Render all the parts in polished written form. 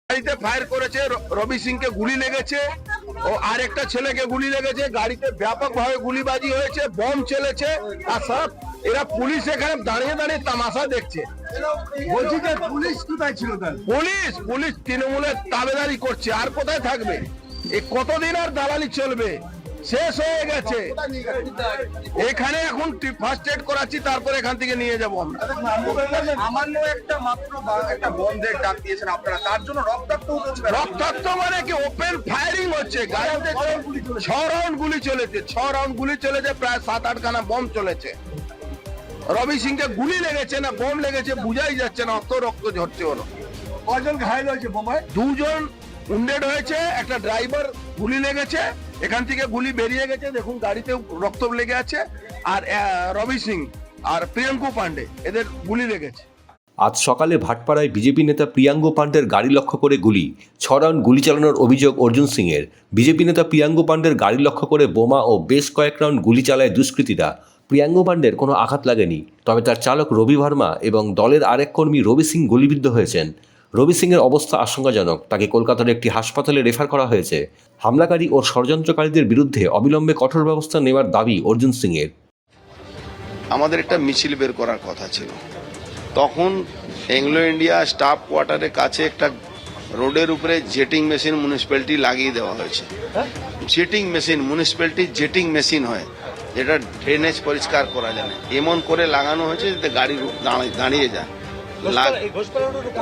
গাড়িতে ফায়ার করেছে, রবি সিংকে গুলি লেগেছে ও আর একটা ছেলেকে গুলি লেগেছে। গাড়িতে ব্যাপকভাবে গুলিবাজি হয়েছে, বম চলেছে। আর সব এরা পুলিশ এখানে দাঁড়িয়ে দাঁড়িয়ে তামাশা দেখছে। বলছি যে পুলিশ কোথায় ছিল? পুলিশ তৃণমূলের তাবেদারি করছে, আর কোথায় থাকবে? এ কতদিন আর দালালি চলবে? শেষ হয়ে গেছে। এখানে এখন ফার্স্ট এড করাচ্ছি, তারপর এখান থেকে নিয়ে যাবো আমরা। সামান্য একটা মাত্র একটা বন্ধের ডাক দিয়েছেন আপনারা, তার জন্য রক্তাক্ত মানে কি? ওপেন ফায়ারিং হচ্ছে। গাড়িতে 6 রাউন্ড গুলি চলেছে, 6 রাউন্ড গুলি চলেছে, প্রায় 7-8 খানা বম চলেছে। রবি সিংকে গুলি লেগেছে না বম লেগেছে বুঝাই যাচ্ছে না, অত রক্ত ঝরছে ওর। কজন ঘায়ল হয়েছে বোমায়? 2 জন উন্ডেড হয়েছে, একটা ড্রাইভার গুলি লেগেছে, এখান থেকে গুলি বেরিয়ে গেছে, দেখুন গাড়িতে রক্ত লেগে আছে। আর রবি সিং আর প্রিয়াঙ্কু পান্ডে এদের গুলি লেগেছে। আজ সকালে ভাটপাড়ায় বিজেপি নেতা প্রিয়াঙ্গু পান্ডের গাড়ি লক্ষ্য করে গুলি, 6 রাউন্ড গুলি চালানোর অভিযোগ অর্জুন সিংয়ের। বিজেপি নেতা প্রিয়াঙ্গু পান্ডের গাড়ি লক্ষ্য করে বোমা ও বেশ কয়েক রাউন্ড গুলি চালায় দুষ্কৃতীরা। প্রিয়াঙ্গু পান্ডের কোনো আঘাত লাগেনি, তবে তার চালক রবি ভার্মা এবং দলের আরেক কর্মী রবি সিং গুলিবিদ্ধ হয়েছেন। রবি সিংয়ের অবস্থা আশঙ্কাজনক, তাকে কলকাতার একটি হাসপাতালে রেফার করা হয়েছে। হামলাকারী ও ষড়যন্ত্রকারীদের বিরুদ্ধে অবিলম্বে কঠোর ব্যবস্থা নেওয়ার দাবি অর্জুন সিংয়ের। আমাদের একটা মিছিল বের করার কথা ছিল, তখন এংলো ইন্ডিয়া স্টাফ কোয়ার্টারের কাছে একটা রোডের উপরে জেটিং মেশিন মিউনিসিপ্যালিটি লাগিয়ে দেওয়া হয়েছে। জেটিং মেশিন মিউনিসিপ্যালিটির জেটিং মেশিন হয়, যেটা ড্রেনেজ পরিষ্কার করা যায় না, এমন করে লাগানো হয়েছে যাতে গাড়ি দাঁড়িয়ে যায়।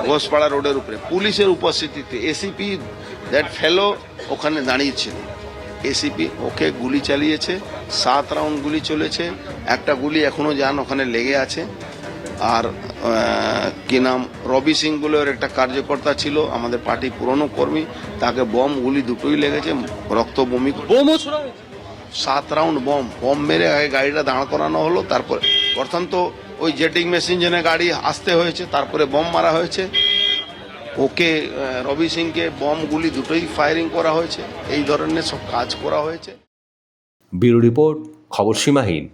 ঘোষপাড়া রোডের উপরে পুলিশের উপস্থিতিতে এসিপি দ্যাট ফেলো ওখানে দাঁড়িয়েছিল। এসিপি ওকে গুলি চালিয়েছে, 7 রাউন্ড গুলি চলেছে, একটা গুলি এখনো ওখানে লেগে আছে। আর কি নাম, রবি সিং বলে ওর একটা কার্যকর্তা ছিল, আমাদের পার্টি পুরনো কর্মী, তাকে বম গুলি দুটোই লেগেছে, রক্ত বমি। 7 রাউন্ড বম মেরে আগে গাড়িটা দাঁড় করানো হলো, তারপরে প্রথম তো ওই জেটিং মেশিন জেনে গাড়ি আসতে হয়েছে, তারপরে বম মারা হয়েছে। ওকে রবি সিংকে বম গুলি দুটোই ফায়ারিং করা হয়েছে, এই ধরনের সব কাজ করা হয়েছে। ব্যুরো রিপোর্ট, খবর সীমাহীন।